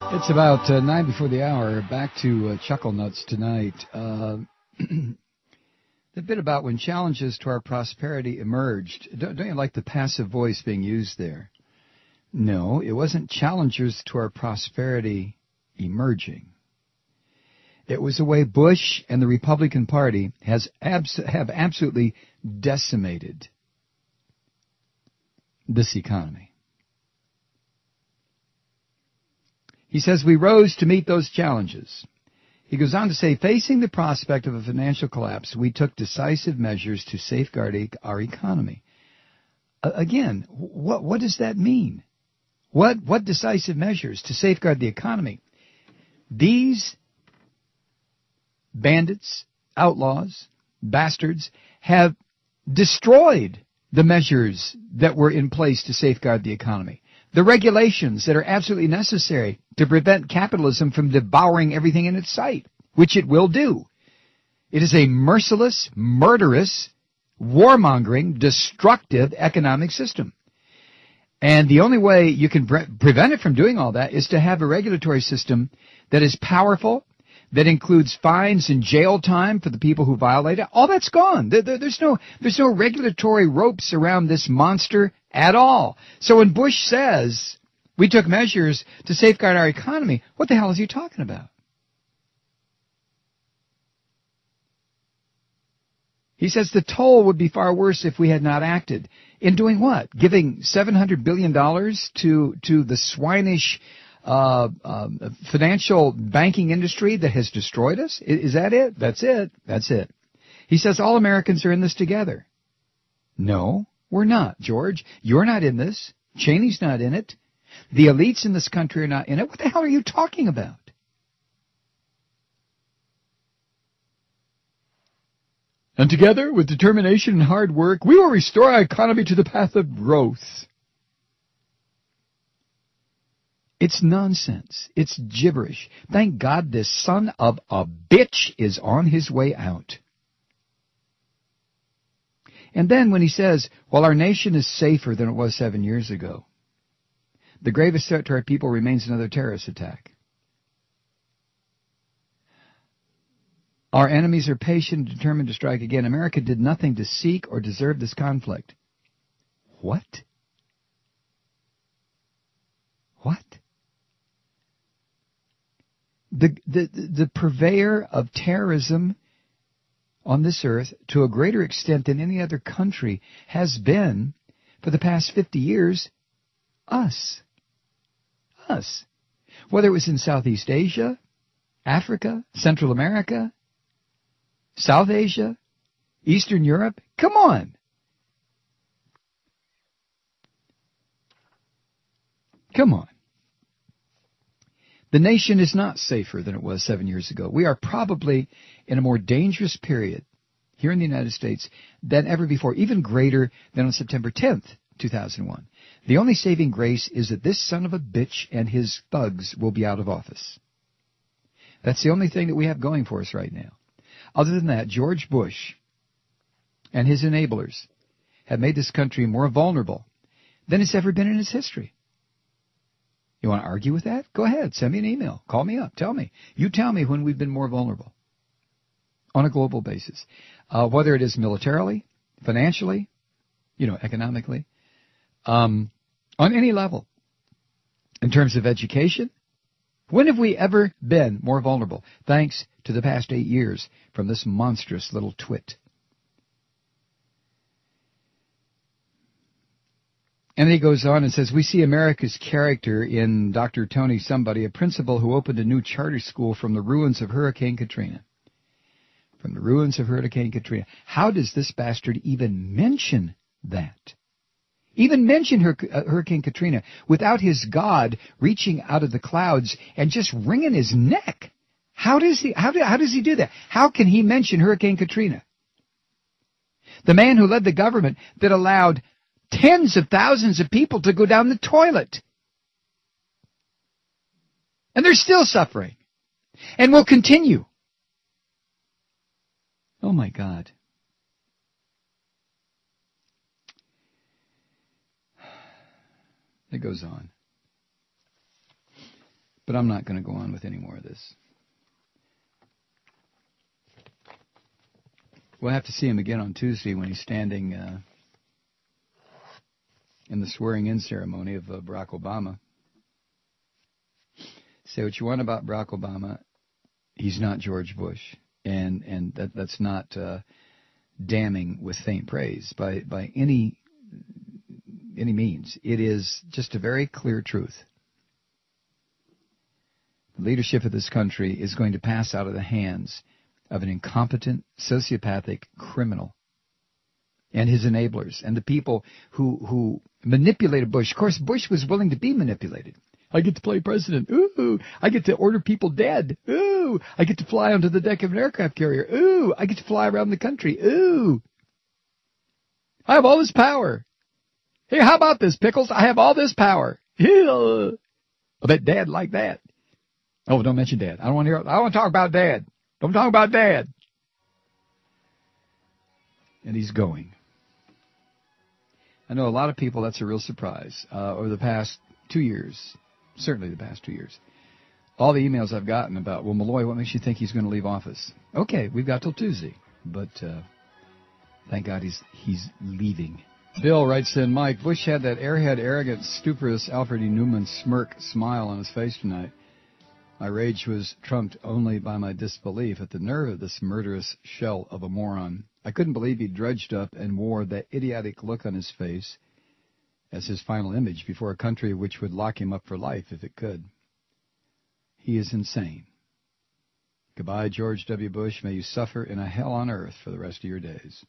It's about 9 before the hour. Back to Chuckle Nuts tonight. The bit about when challenges to our prosperity emerged. Don't you like the passive voice being used there? No, it wasn't challengers to our prosperity emerging. It was the way Bush and the Republican Party have absolutely decimated this economy. He says, we rose to meet those challenges. He goes on to say, facing the prospect of a financial collapse, we took decisive measures to safeguard our economy. Again, what does that mean? What decisive measures to safeguard the economy? These bandits, outlaws, bastards have destroyed the measures that were in place to safeguard the economy. The regulations that are absolutely necessary to prevent capitalism from devouring everything in its sight, which it will do. It is a merciless, murderous, warmongering, destructive economic system. And the only way you can prevent it from doing all that is to have a regulatory system that is powerful, that includes fines and jail time for the people who violate it. All that's gone. There's no regulatory ropes around this monster at all. So when Bush says we took measures to safeguard our economy, what the hell is he talking about? He says the toll would be far worse if we had not acted. In doing what? Giving $700 billion to the swinish financial banking industry that has destroyed us? Is that it? That's it. That's it. He says all Americans are in this together. No, we're not, George. You're not in this. Cheney's not in it. The elites in this country are not in it. What the hell are you talking about? And together, with determination and hard work, we will restore our economy to the path of growth. It's nonsense. It's gibberish. Thank God this son of a bitch is on his way out. And then when he says, well, our nation is safer than it was 7 years ago, the gravest threat to our people remains another terrorist attack. Our enemies are patient and determined to strike again. America did nothing to seek or deserve this conflict. What? What? The purveyor of terrorism on this earth, to a greater extent than any other country, has been, for the past 50 years, us. Us. Whether it was in Southeast Asia, Africa, Central America, South Asia, Eastern Europe, come on. Come on. The nation is not safer than it was 7 years ago. We are probably in a more dangerous period here in the United States than ever before, even greater than on September 10th, 2001. The only saving grace is that this son of a bitch and his thugs will be out of office. That's the only thing that we have going for us right now. Other than that, George Bush and his enablers have made this country more vulnerable than it's ever been in its history. You want to argue with that? Go ahead. Send me an email. Call me up. Tell me. You tell me when we've been more vulnerable on a global basis, whether it is militarily, financially, economically, on any level. In terms of education, when have we ever been more vulnerable? Thanks to the past 8 years from this monstrous little twit. And he goes on and says, we see America's character in Dr. Tony Somebody, a principal who opened a new charter school from the ruins of Hurricane Katrina. From the ruins of Hurricane Katrina. How does this bastard even mention that? Even mention Hurricane Katrina without his God reaching out of the clouds and just wringing his neck? How does he do that? How can he mention Hurricane Katrina? The man who led the government that allowed tens of thousands of people to go down the toilet. And they're still suffering. And will continue. Oh my God. It goes on. But I'm not going to go on with any more of this. We'll have to see him again on Tuesday when he's standing in the swearing-in ceremony of Barack Obama. Say what you want about Barack Obama, he's not George Bush, and that's not damning with faint praise by any means. It is just a very clear truth. The leadership of this country is going to pass out of the hands of an incompetent, sociopathic criminal and his enablers and the people who manipulated Bush. Of course, Bush was willing to be manipulated. I get to play president. Ooh. I get to order people dead. Ooh. I get to fly onto the deck of an aircraft carrier. Ooh. I get to fly around the country. Ooh. I have all this power. Hey, how about this, Pickles? I have all this power. I bet Dad liked that. Oh, don't mention Dad. I don't want to talk about Dad. Don't talk about Dad. And he's going. I know a lot of people, that's a real surprise. Over the past 2 years, certainly the past 2 years, all the emails I've gotten about, well, Malloy, what makes you think he's going to leave office? Okay, we've got till Tuesday. But thank God he's leaving. Bill writes in, Mike, Bush had that airhead, arrogant, stuporous Alfred E. Newman smirk smile on his face tonight. My rage was trumped only by my disbelief at the nerve of this murderous shell of a moron. I couldn't believe he drudged up and wore that idiotic look on his face as his final image before a country which would lock him up for life if it could. He is insane. Goodbye, George W. Bush. May you suffer in a hell on earth for the rest of your days.